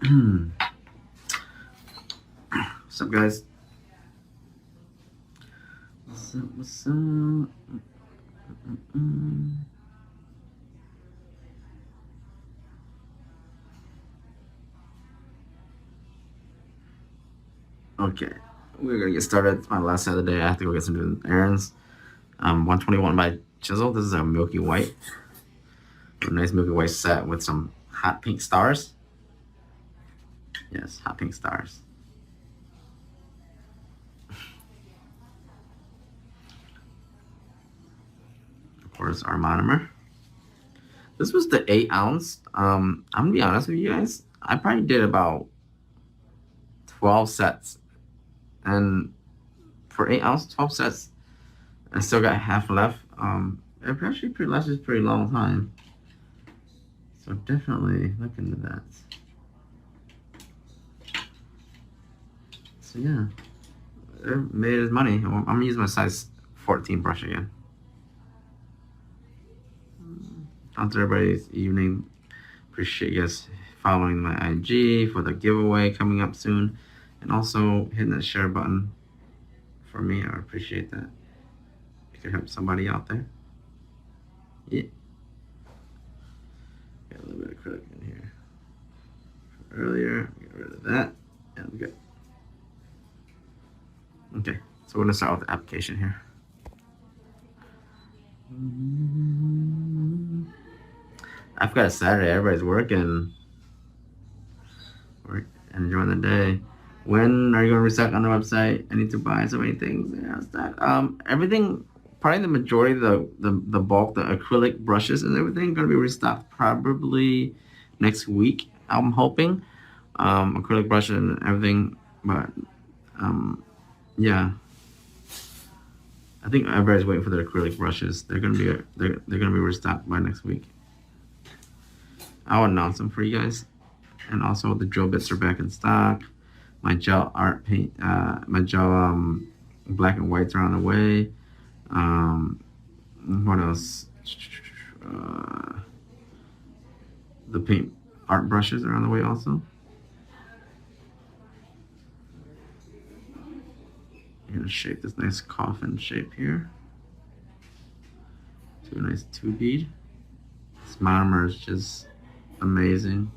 What's up, guys? What's up? What's up? Okay, we're gonna get started. It's my last set of the day. I have to go get some errands. 121 by Chisel. This is a milky white. A nice milky white set with some hot pink stars. Yes, hot pink stars. Of course, our monomer. This was the 8 ounce. I'm gonna be honest with you guys. I probably did about 12 sets, and for 8 ounce, 12 sets, I still got half left. It actually lasted a pretty long time. So definitely look into that. So yeah, it made his money. I'm gonna use my size 14 brush again. Out to everybody's evening. Appreciate you guys following my IG for the giveaway coming up soon, and also hitting that share button for me. I appreciate that. It could help somebody out there. Yeah. Got a little bit of acrylic in here. Earlier, get rid of that, and we good. Okay, so we're gonna start with the application here. I've got a Saturday. Everybody's working. Enjoying the day. When are you going to restock on the website? I need to buy so many things. Yeah, everything. Probably the majority, the bulk, the acrylic brushes and everything, going to be restocked probably next week. I'm hoping. Acrylic brushes and everything, but yeah. I think everybody's waiting for their acrylic brushes. They're gonna be restocked by next week. I'll announce them for you guys. And also the drill bits are back in stock. My gel art paint, my gel black and whites are on the way. What else? The paint art brushes are on the way also. I'm gonna shape this nice coffin shape here to a nice 2 bead. This monomer is just amazing.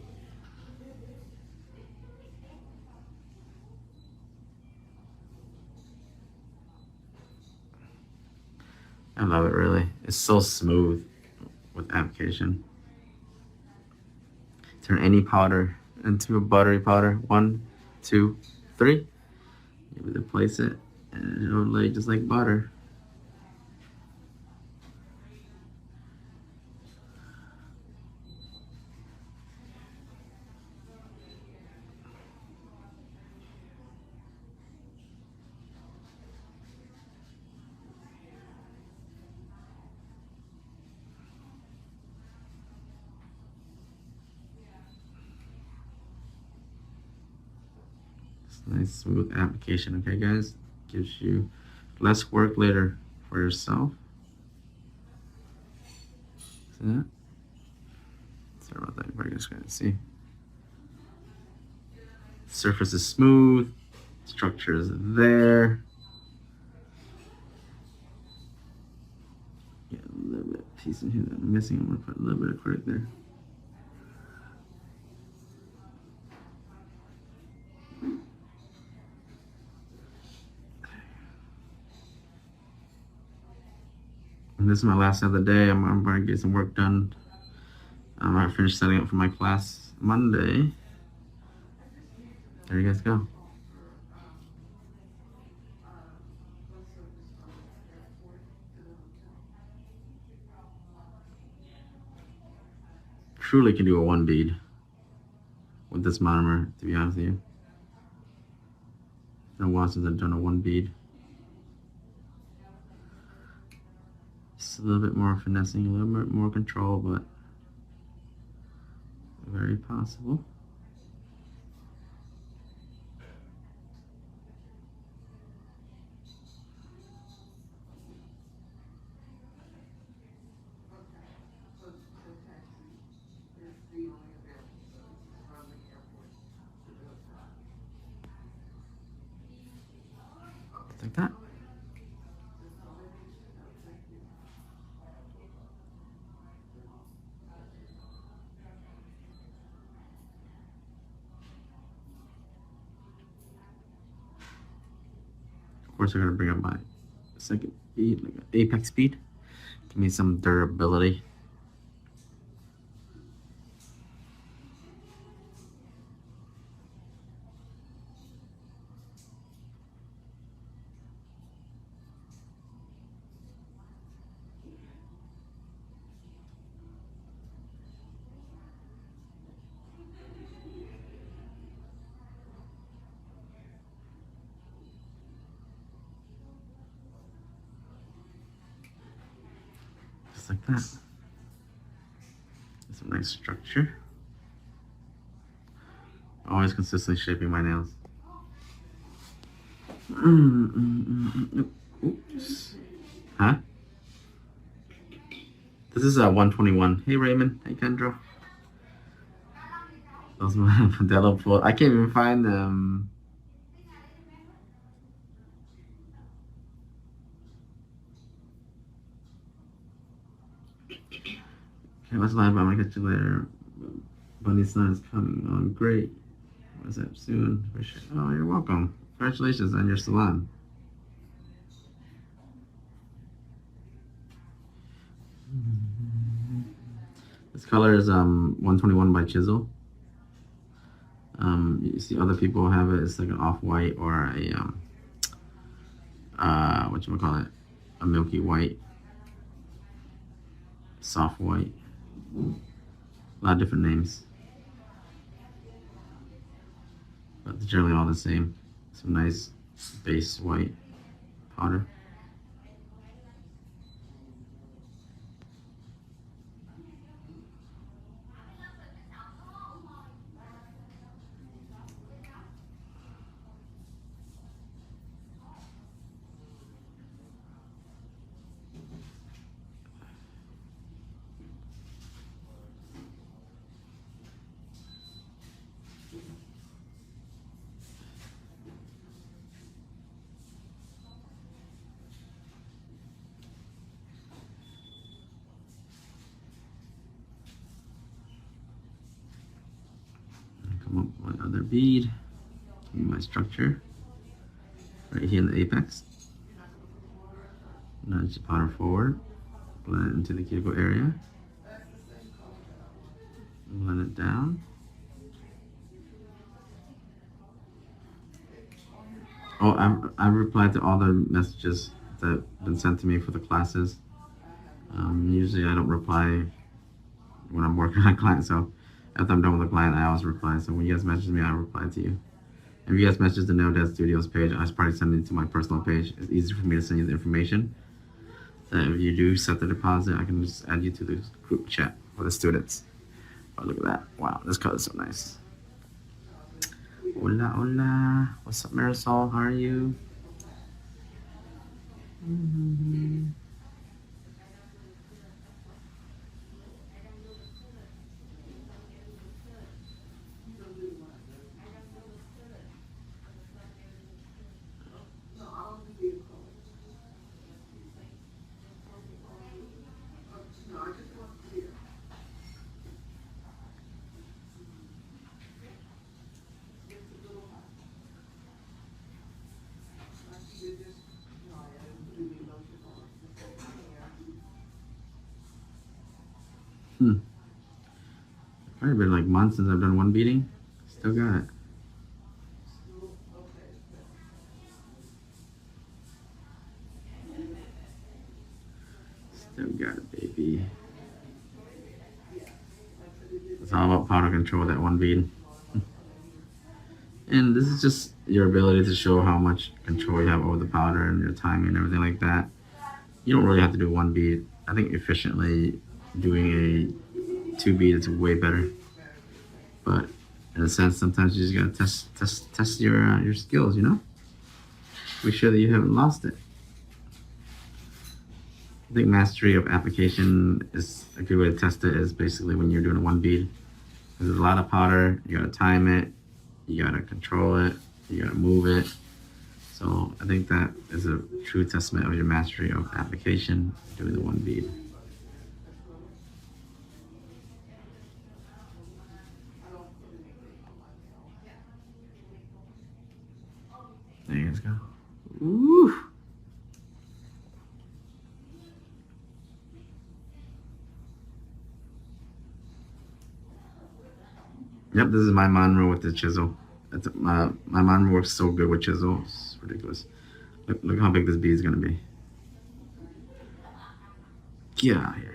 I love it, really. It's so smooth with application. Turn any powder into a buttery powder. 1, 2, 3. You would place it, and it'll lay just like butter. Nice smooth application, okay guys? Gives you less work later for yourself. See that? Sorry about that, you guys can't see. Surface is smooth, structure is there. Get a little bit of piece in here that I'm missing. I'm gonna put a little bit of acrylic there. And this is my last of the day. I'm going to get some work done. I'm going to finish setting up for my class Monday. There you guys go. Truly can do a 1 bead with this monomer, to be honest with you. It's been a while since I've done a 1 bead. Just a little bit more finessing, a little bit more control, but very possible. Of course, I'm gonna bring up my second bead, like an apex bead. Give me some durability. Just like that. Some nice structure. Always consistently shaping my nails. Oops. Huh? This is a 121. Hey Raymond. Hey Kendra. Those are my Modelo Pro. I can't even find them. Okay, let's live. I'm gonna catch you later. Bunny's son is coming on. Great. What's up soon? Oh, you're welcome. Congratulations on your salon. This color is 121 by Chisel. You see other people have it. It's like an off-white or a whatchamacallit, a milky white, soft white. A lot of different names, but they're generally all the same. Some nice base white powder. Come up with my other bead. Give me my structure right here in the apex. Nudge the powder forward. Blend it into the cuticle area. Blend it down. Oh, I've replied to all the messages that have been sent to me for the classes. Usually I don't reply when I'm working on a client, so after I'm done with a client, I always reply. So when you guys message me, I reply to you. If you guys message the No Dad Studios page, I probably send it to my personal page. It's easy for me to send you the information. So if you do set the deposit, I can just add you to the group chat for the students. Oh, look at that. Wow, this color is so nice. Hola, hola. What's up, Marisol? How are you? Probably been like months since I've done one beating. Still got it. Still got it, baby. It's all about powder control, that one bead. And this is just your ability to show how much control you have over the powder and your timing and everything like that. You don't really have to do one bead. I think efficiently doing a two bead is way better. But in a sense, sometimes you just gotta test your skills, you know? Make sure that you haven't lost it. I think mastery of application is a good way to test it is basically when you're doing a one bead. There's a lot of powder, you gotta time it, you gotta control it, you gotta move it. So I think that is a true testament of your mastery of application, doing the one bead. There you guys go. Ooh. Yep, this is my Monroe with the chisel. My Monroe works so good with chisel. It's ridiculous. Look how big this bead is gonna be. Get out of here.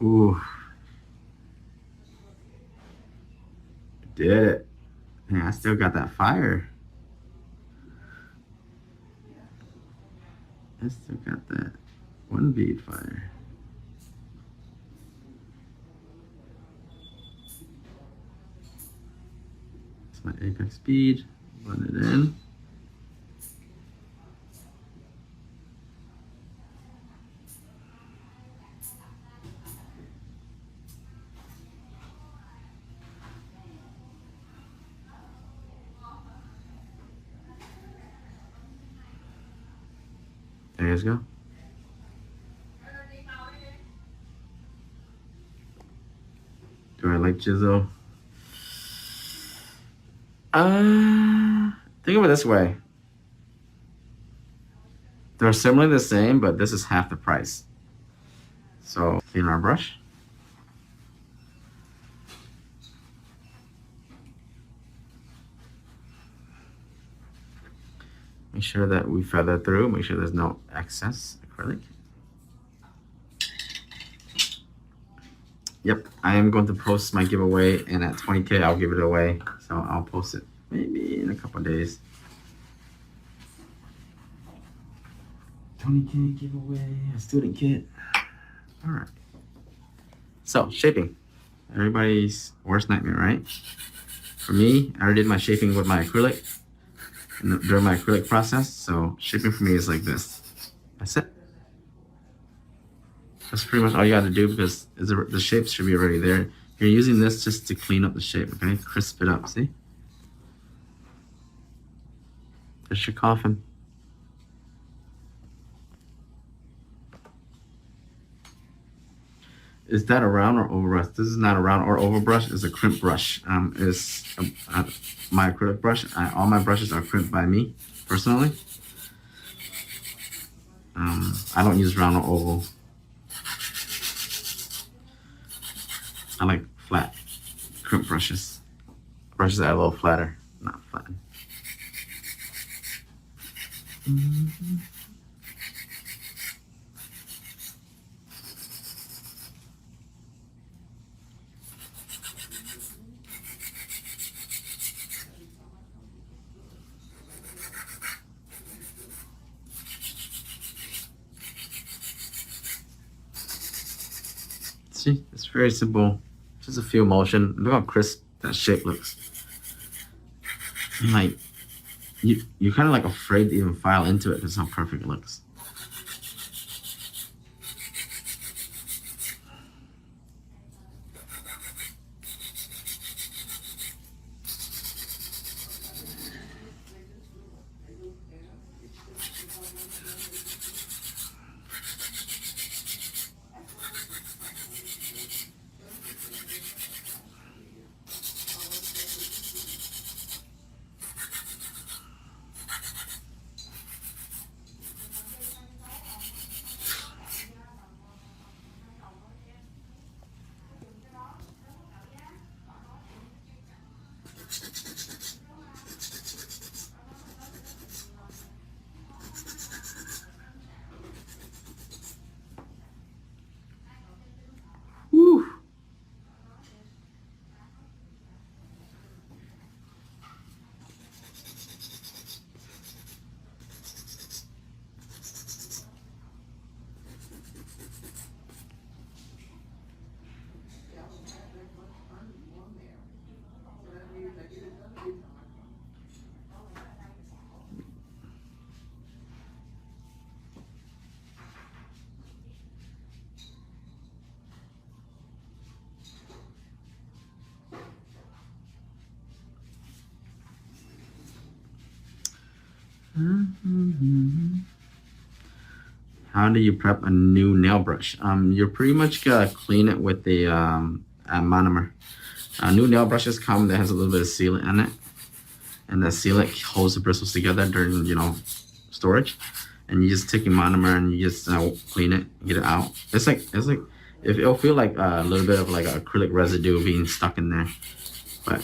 Ooh, did it. Yeah, I still got that fire. I still got that one bead fire. It's my apex bead. Blend it in. There you go. Do I like chisel? Think of it this way. They're similarly the same, but this is half the price. So clean our brush. Make sure that we feather through. Make sure there's no excess acrylic. Yep, I am going to post my giveaway, and at 20K, I'll give it away. So I'll post it maybe in a couple of days. 20K giveaway, a student kit. All right. So shaping, everybody's worst nightmare, right? For me, I already did my shaping with my acrylic during my acrylic process. So shaping for me is like this. That's it. That's pretty much all you got to do because the shapes should be already there. You're using this just to clean up the shape, okay? Crisp it up, see? There's your coffin. Is that a round or oval brush? This is not a round or oval brush. It's a crimp brush. My acrylic brush. All my brushes are crimped by me, personally. I don't use round or oval. I like flat crimp brushes. Brushes that are a little flatter, not flat. Mm-hmm. See, it's very simple. Just a few motion. Look how crisp that shape looks. And like, you're kind of like afraid to even file into it because how perfect it looks. How do you prep a new nail brush? You're pretty much gonna clean it with the monomer. New nail brushes come that has a little bit of sealant in it, and that sealant holds the bristles together during storage. And you just take your monomer and you just clean it, get it out. It's like if it'll feel like a little bit of like acrylic residue being stuck in there, but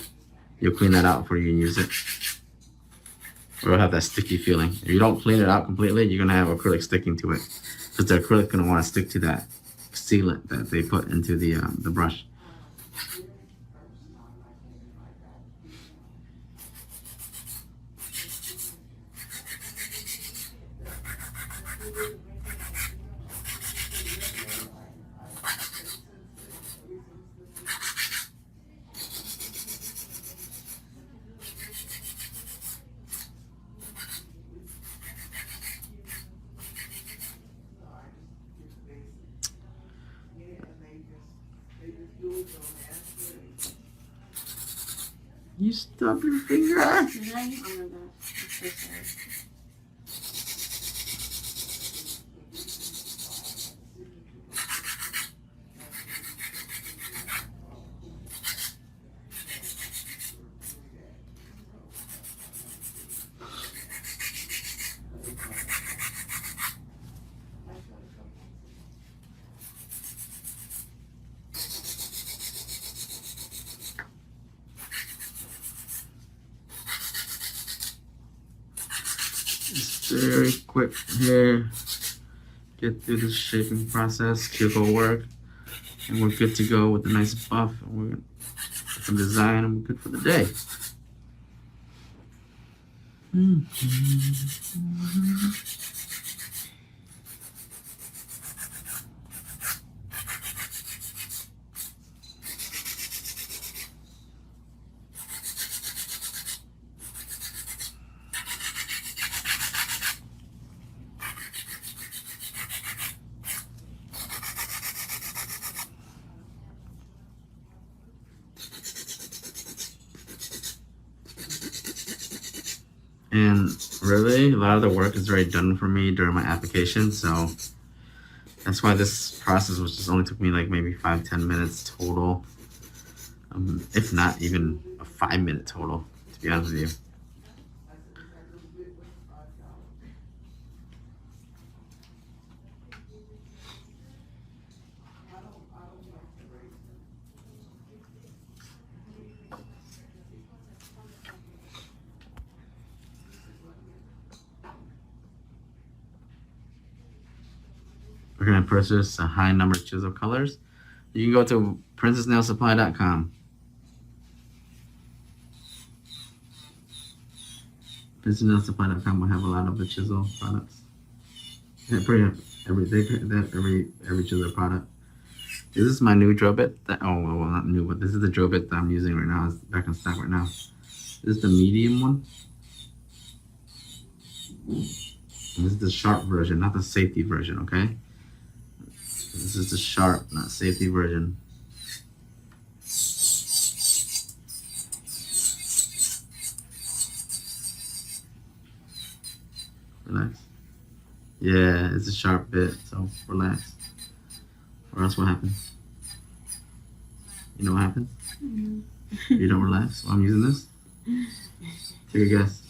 you'll clean that out before you use it. Or it'll have that sticky feeling. If you don't clean it out completely, you're gonna have acrylic sticking to it, because the acrylic gonna want to stick to that sealant that they put into the brush. You stubbed your finger. Did I? Oh my gosh, I'm so sorry. Very quick here. Get through the shaping process, cuticle work, and we're good to go with a nice buff. And we're gonna get some design, and we're good for the day. And really, a lot of the work is already done for me during my application, so that's why this process was just only took me like maybe 5-10 minutes total, if not even a 5-minute total, to be honest with you. We're gonna purchase a high number of chisel colors. You can go to princessnailsupply.com. Princessnailsupply.com will have a lot of the chisel products. Yeah, pretty much every chisel product. This is my new drill bit. Well, not new, but this is the drill bit that I'm using right now. It's back in stock right now. This is the medium one. And this is the sharp version, not the safety version, okay? This is the sharp, not safety version. Relax. Yeah, it's a sharp bit, so relax. Or else what happens? You know what happens? You don't relax while I'm using this? Take a guess.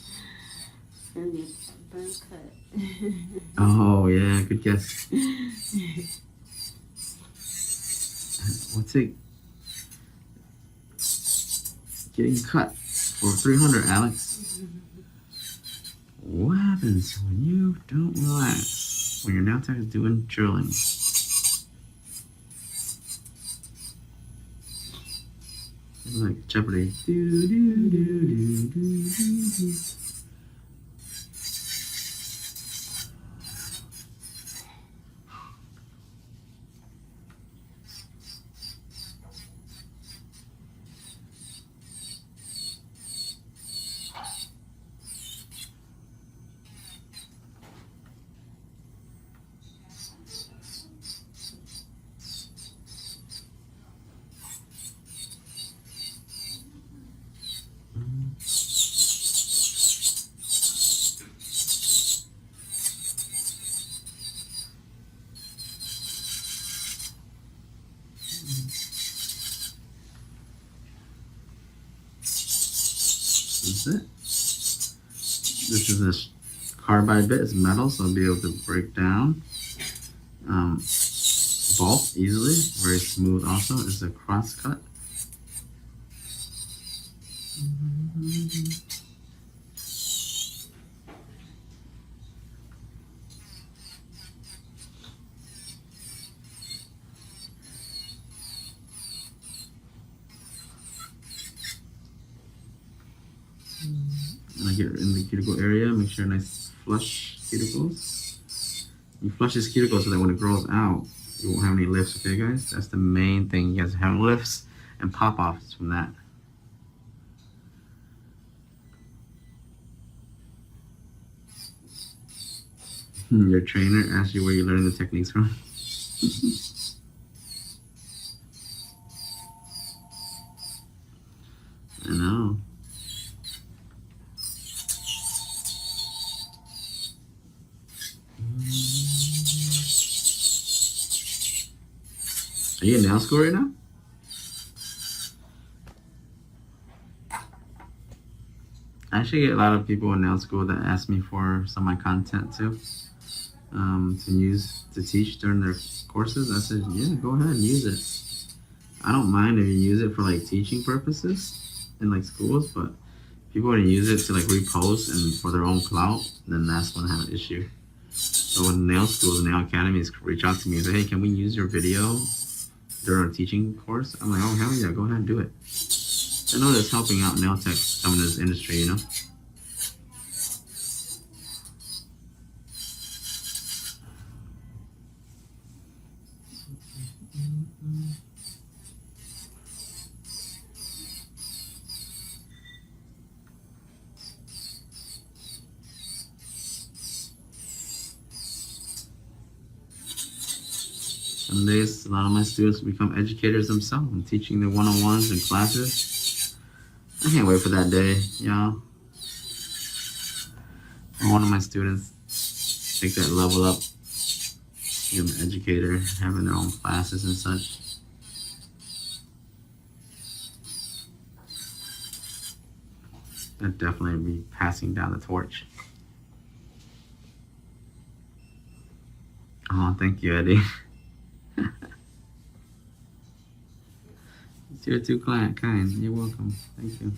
It's gonna be a burn cut. Oh, yeah, good guess. What's it getting cut for 300, Alex? What happens when you don't relax? When your nail tech is doing drilling? It's like Jeopardy. Do, do, do, do, do, do, do. That's it. This is a carbide bit. It's metal, so I'll be able to break down bulk easily. Very smooth. Also, it's a cross cut. And I get in the cuticle area, make sure nice flush cuticles. You flush this cuticle so that when it grows out, you won't have any lifts, okay guys? That's the main thing. You guys have lifts and pop-offs from that. Your trainer asked you where you learned the techniques from. I know. Are you in nail school right now? I actually get a lot of people in nail school that ask me for some of my content too, to use to teach during their courses. I said, yeah, go ahead and use it. I don't mind if you use it for like teaching purposes in like schools, but people want to use it to like repost and for their own clout, then that's when I have an issue. So when nail schools and nail academies reach out to me and say, hey, can we use your video during a teaching course? I'm like, oh, hell yeah, go ahead and do it. I know that's helping out nail techs coming to this industry, you know? Some days, a lot of my students become educators themselves. I'm teaching the one-on-ones and classes. I can't wait for that day, y'all. One of my students take that level up, become an educator, having their own classes and such. I'd definitely be passing down the torch. Oh, thank you, Eddie. You're too kind. You're welcome. Thank you.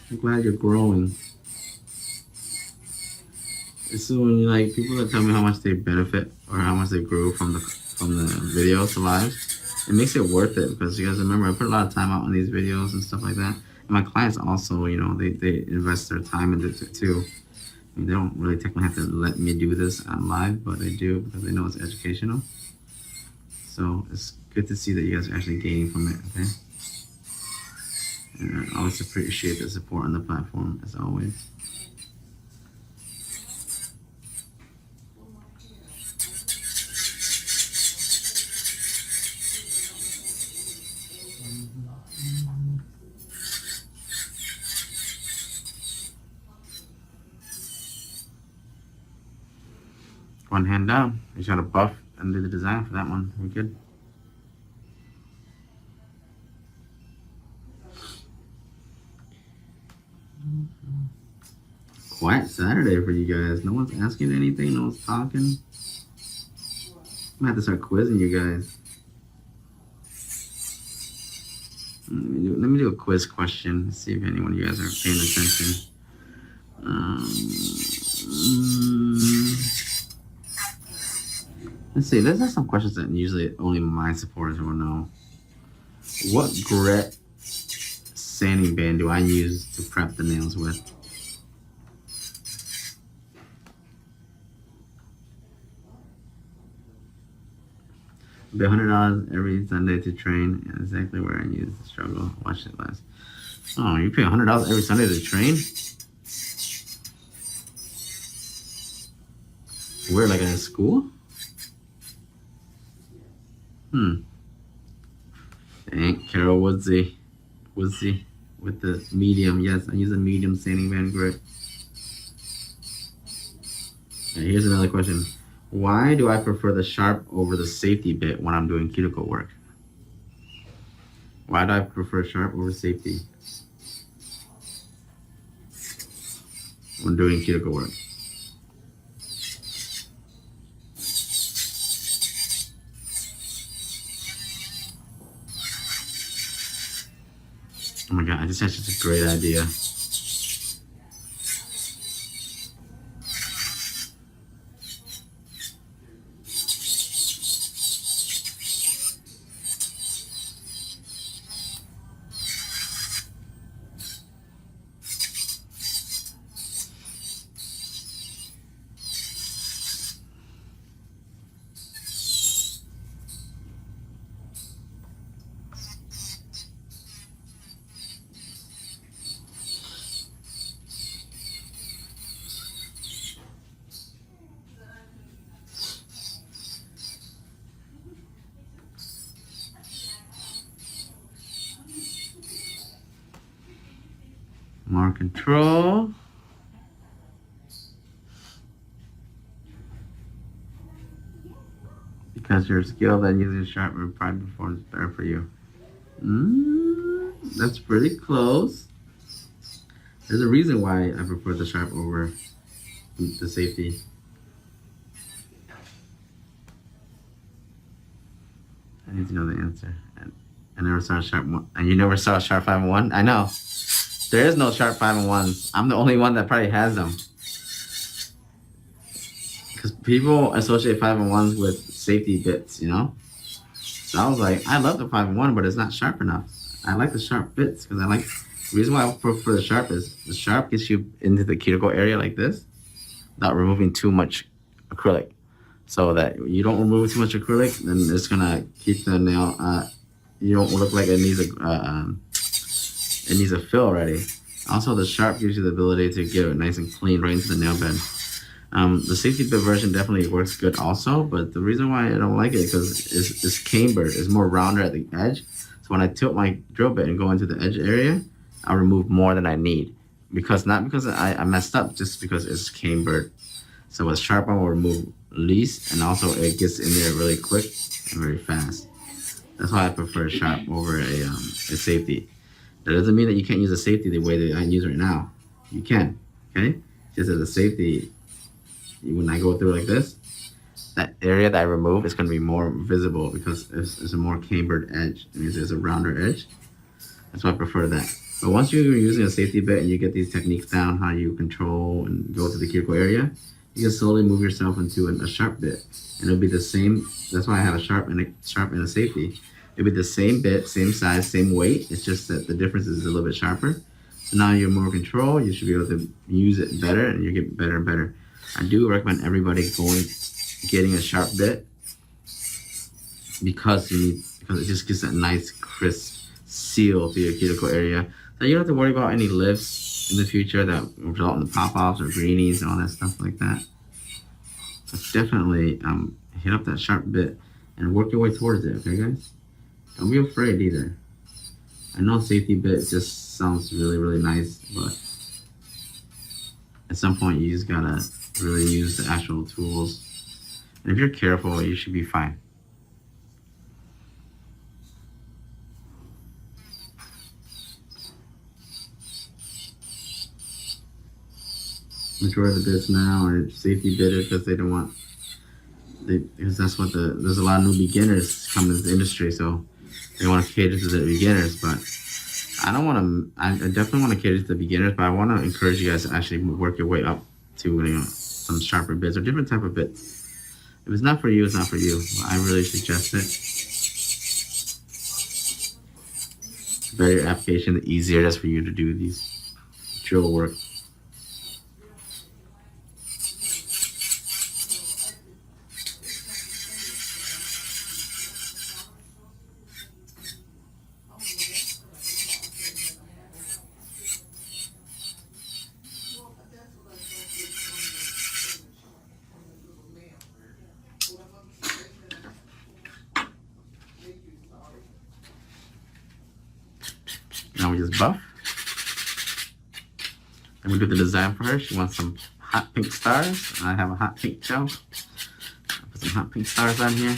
I'm glad you're growing. It's so when you like people that tell me how much they benefit or how much they grew from the videos to live, it makes it worth it because you guys remember I put a lot of time out on these videos and stuff like that. And my clients also, you know, they invest their time into it too. I mean, they don't really technically have to let me do this on live, but they do because they know it's educational. So it's good to see that you guys are actually gaining from it, okay? And I always appreciate the support on the platform, as always. One hand down. You just gotta buff and do the design for that one. We're good. Quiet Saturday for you guys. No one's asking anything. No one's talking. I'm gonna have to start quizzing you guys. Let me do a quiz question. Let's see if anyone of you guys are paying attention. Let's see. Let's have some questions that usually only my supporters will know. What grit sanding band do I use to prep the nails with? It'll be $100 every Sunday to train. Exactly where I use the struggle. Watch it last. Oh, you pay $100 every Sunday to train? Where, like in a school? Thank Carol Woodsy with the medium. Yes, I use a medium sanding band grit. Okay, here's another question. Why do I prefer the sharp over the safety bit when I'm doing cuticle work? Why do I prefer sharp over safety? when doing cuticle work. Oh my god, I just had such a great idea. More control. Because you're skilled at using sharpener probably performs better for you. That's pretty close. There's a reason why I prefer the sharp over the safety. I need to know the answer. I never saw a sharp one. And you never saw a sharp 5-1? I know. There is no sharp 5-1s. I'm the only one that probably has them. Because people associate 5-1s with safety bits, you know? So I was like, I love the 5-1, but it's not sharp enough. I like the sharp bits because I like. The reason why I prefer the sharp is the sharp gets you into the cuticle area like this without removing too much acrylic. So that you don't remove too much acrylic, then it's gonna keep the nail. You don't look like it needs a fill already. Also, the sharp gives you the ability to get it nice and clean right into the nail bed. The safety bit version definitely works good also, but the reason why I don't like it because it's cambered, it's more rounder at the edge. So when I tilt my drill bit and go into the edge area, I'll remove more than I need. Not because I messed up, just because it's cambered. So with sharp, I will remove least, and also it gets in there really quick and very fast. That's why I prefer sharp over a safety. That doesn't mean that you can't use a safety the way that I use right now. You can, okay? Just as a safety, when I go through like this, that area that I remove is going to be more visible because it's a more cambered edge. It means there's a rounder edge. That's why I prefer that. But once you're using a safety bit and you get these techniques down, how you control and go to the cuticle area, you can slowly move yourself into a sharp bit. And it'll be the same. That's why I have a sharp and a safety. It'll be the same bit, same size, same weight. It's just that the difference is a little bit sharper. So now you're more control. You should be able to use it better and you get better and better. I do recommend everybody getting a sharp bit because it just gives that nice crisp seal to your cuticle area. So you don't have to worry about any lifts in the future that result in the pop-offs or greenies and all that stuff like that. So definitely hit up that sharp bit and work your way towards it, okay guys? Don't be afraid either. I know safety bit just sounds really, really nice, but at some point you just gotta really use the actual tools. And if you're careful, you should be fine. Majority of the bits now are safety bitted because they don't want, because that's what there's a lot of new beginners coming into the industry, so they want to cater to the beginners. But I don't want to. I definitely want to cater to the beginners, but I want to encourage you guys to actually work your way up to some sharper bits or different type of bits. If it's not for you, it's not for you. I really suggest it. The better your application, the easier it is for you to do these drill work. Now we just buff. And we do the design for her. She wants some hot pink stars. I have a hot pink gel. I'll put some hot pink stars on here.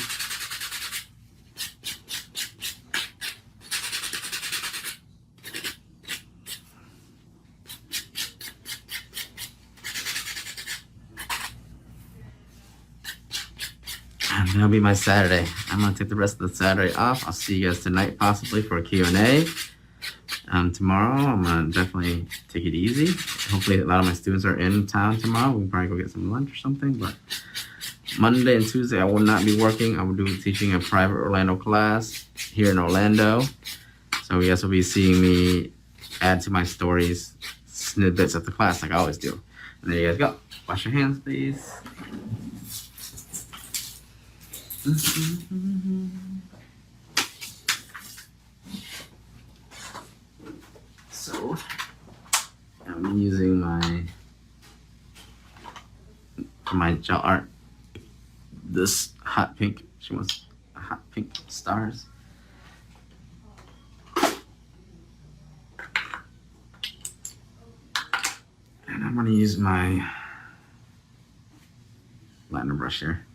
that'll be my Saturday. I'm gonna take the rest of the Saturday off. I'll see you guys tonight, possibly for a Q&A. Tomorrow, I'm gonna definitely take it easy. Hopefully, a lot of my students are in town tomorrow. We can probably go get some lunch or something. But Monday and Tuesday, I will not be working. I will be teaching a private Orlando class here in Orlando. So you guys will be seeing me add to my stories snippets of the class like I always do. And there you guys go. Wash your hands, please. So I'm using my gel art. This hot pink. She wants hot pink stars. And I'm gonna use my liner brush here.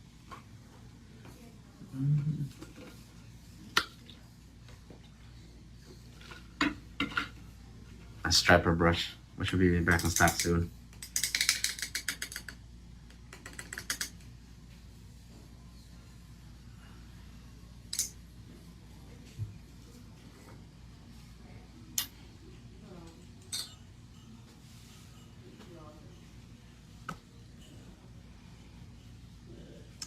A striper brush, which will be back in stock soon.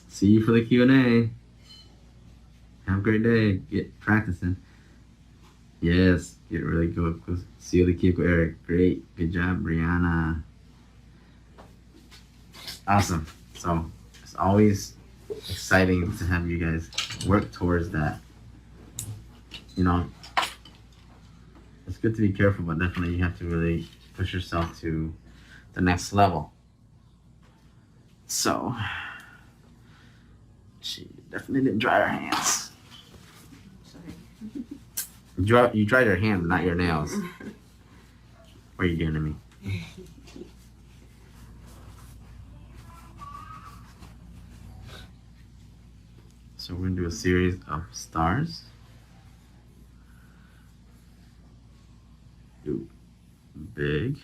See you for the Q&A. Have a great day. Get practicing. Yes, get really good. See you the Kiko Eric. Great. Good job, Brianna. Awesome. So it's always exciting to have you guys work towards that. You know, it's good to be careful, but definitely you have to really push yourself to the next level. So she definitely didn't dry her hands. You dried your hand, but not your nails. What are you doing to me? So we're gonna do a series of stars. Do big.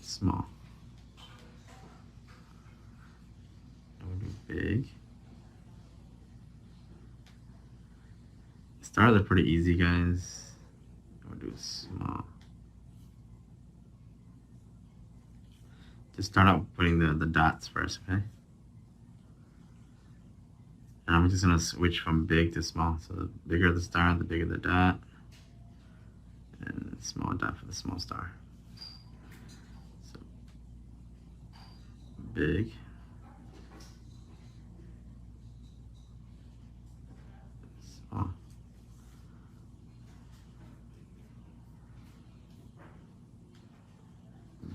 Small. And we'll do big. Stars are pretty easy, guys. We'll do small. Just start out putting the dots first, okay? And I'm just gonna switch from big to small. So the bigger the star, the bigger the dot. And small dot for the small star. So big. Small.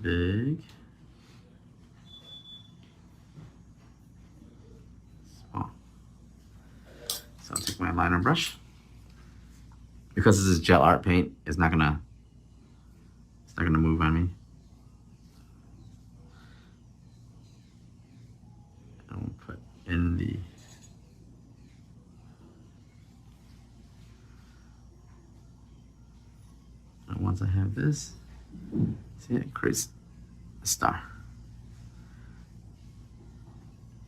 Big. Small. So I'll take my liner brush. Because this is gel art paint, it's not gonna move on me. And we'll put in the and once I have this, see, it creates a star.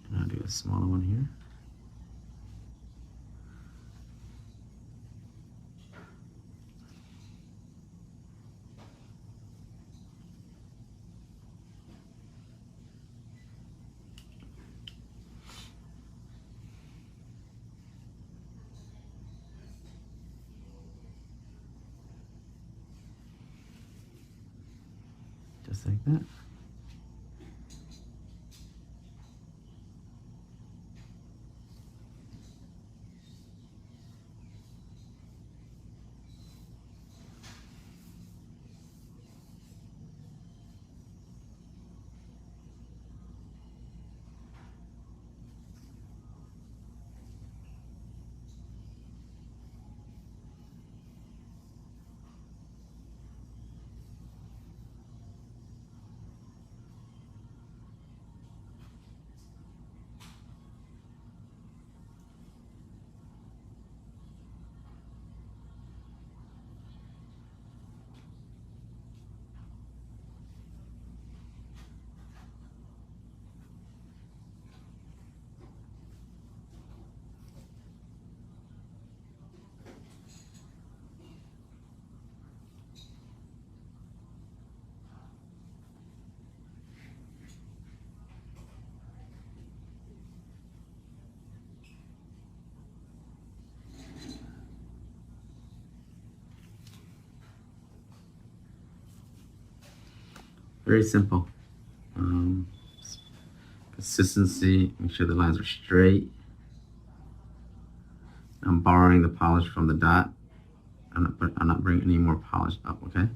And I'll do a smaller one here. Just like that. Very simple. Um, Consistency. Make sure the lines are straight. I'm borrowing the polish from the dot. I'm not bringing any more polish up. Okay.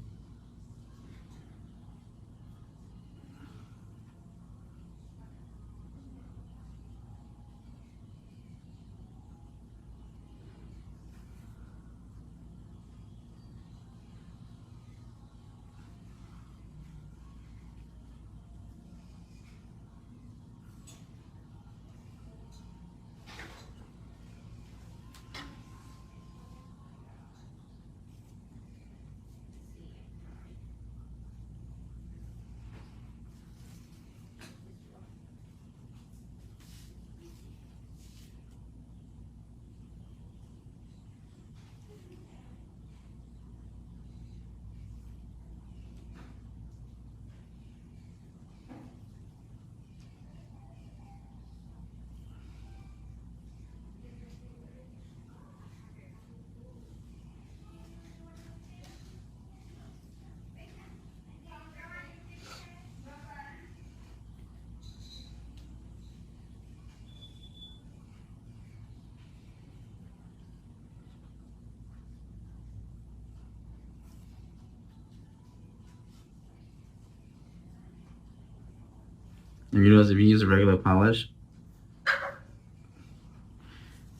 And you notice if you use a regular polish,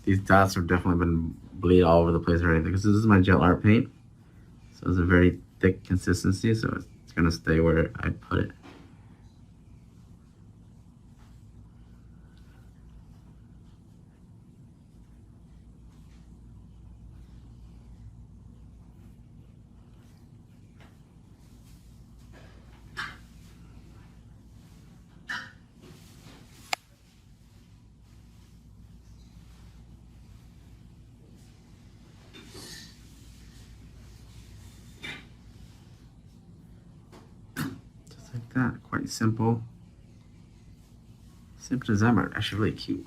these dots have definitely been bleed all over the place already because this is my gel art paint. So it's a very thick consistency, so it's gonna stay where I put it. Just like that, quite simple. Simple design, but actually really cute.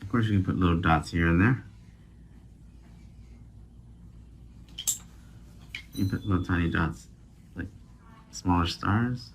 Of course, you can put little dots here and there. You can put little tiny dots, like smaller stars.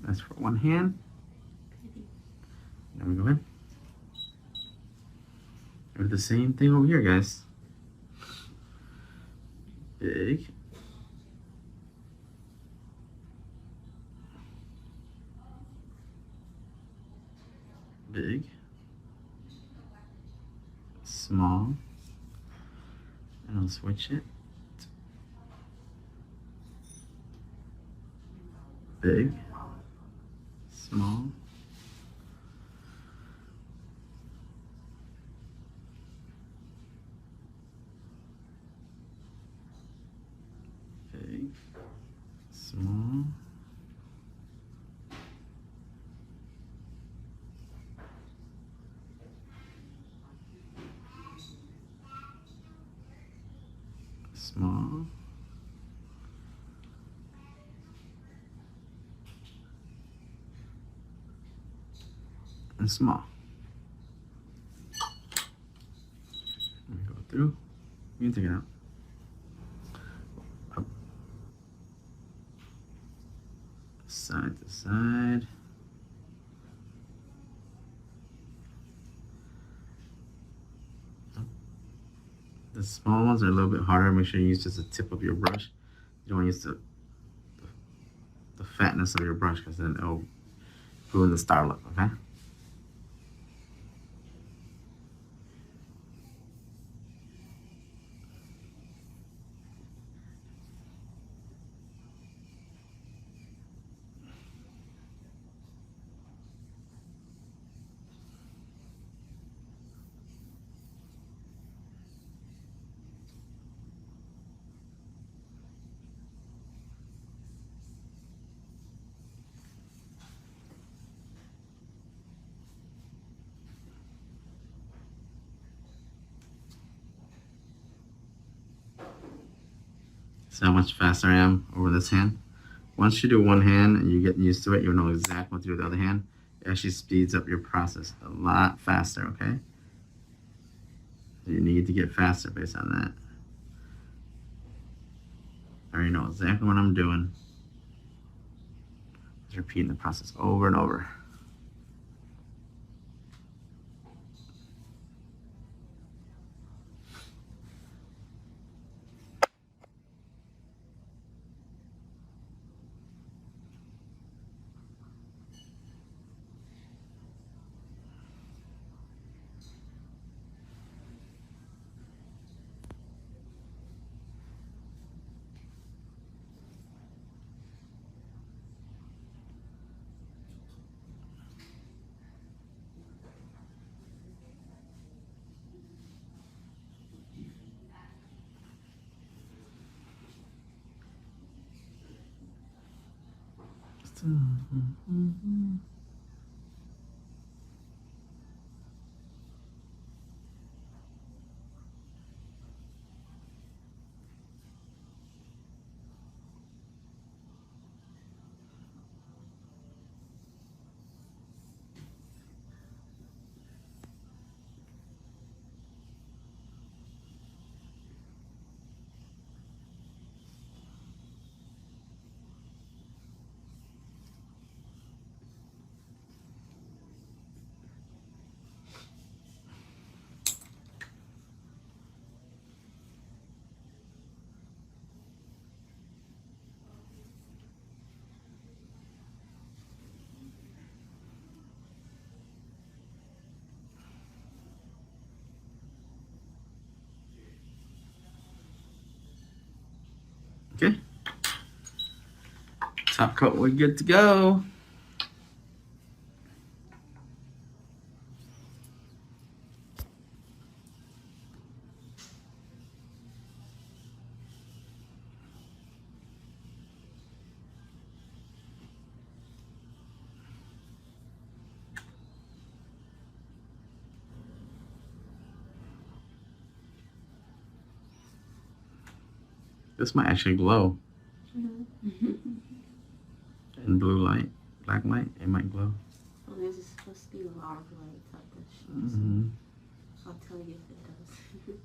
That's for one hand. Now we go in. We do the same thing over here, guys. Big. Big. Small. And I'll switch it. Big. Small. Big. Small. Small. And small. Let me go through. You can take it out. Up. Side to side. The small ones are a little bit harder. Make sure you use just the tip of your brush. You don't want to use the fatness of your brush because then it'll ruin the star look, okay? See how much faster I am over this hand? Once you do one hand and you get used to it, you'll know exactly what to do with the other hand. It actually speeds up your process a lot faster, okay? So you need to get faster based on that. I already know exactly what I'm doing. Just repeating the process over and over. Okay. Top coat, we're good to go. This might actually glow. In blue light, black light, it might glow. Well, there's supposed to be a lot of light at this show, Mm-hmm. so I'll tell you if it does.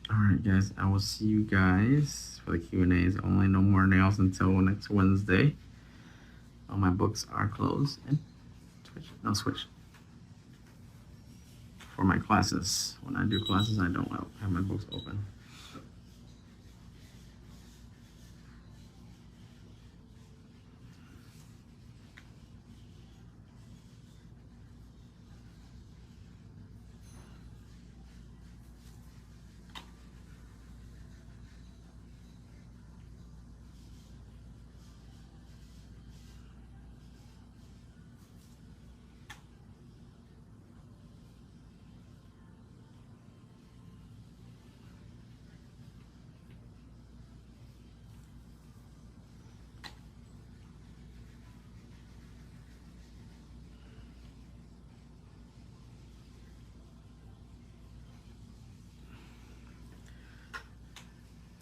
All right, guys. I will see you guys for the Q&As. Only no more nails until next Wednesday. All my books are closed. And switch. For my classes. When I do classes, I don't have my books open.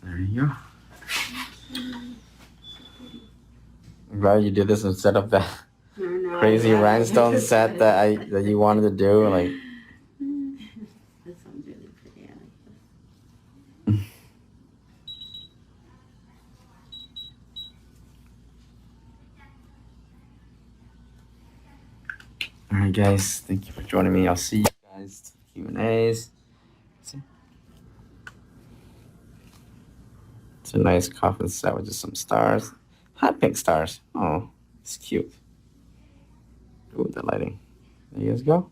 There you go. I'm glad you did this instead of the crazy rhinestone set that you wanted to do. Like, This one's really pretty. I like this. all right, guys. Thank you for joining me. I'll see you guys Q&As. It's a nice coffin set with just some stars. Hot pink stars. Oh, it's cute. Ooh, the lighting. There you guys go.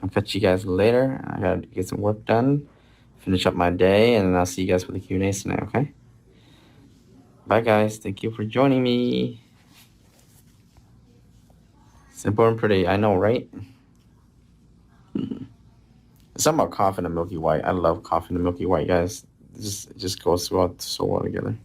I'll catch you guys later. I gotta get some work done, finish up my day, and I'll see you guys for the Q&As tonight, okay? Bye, guys. Thank you for joining me. Simple and pretty. I know, right? It's something about coffee and milky white. I love coffee and milky white, guys. It just goes so well together.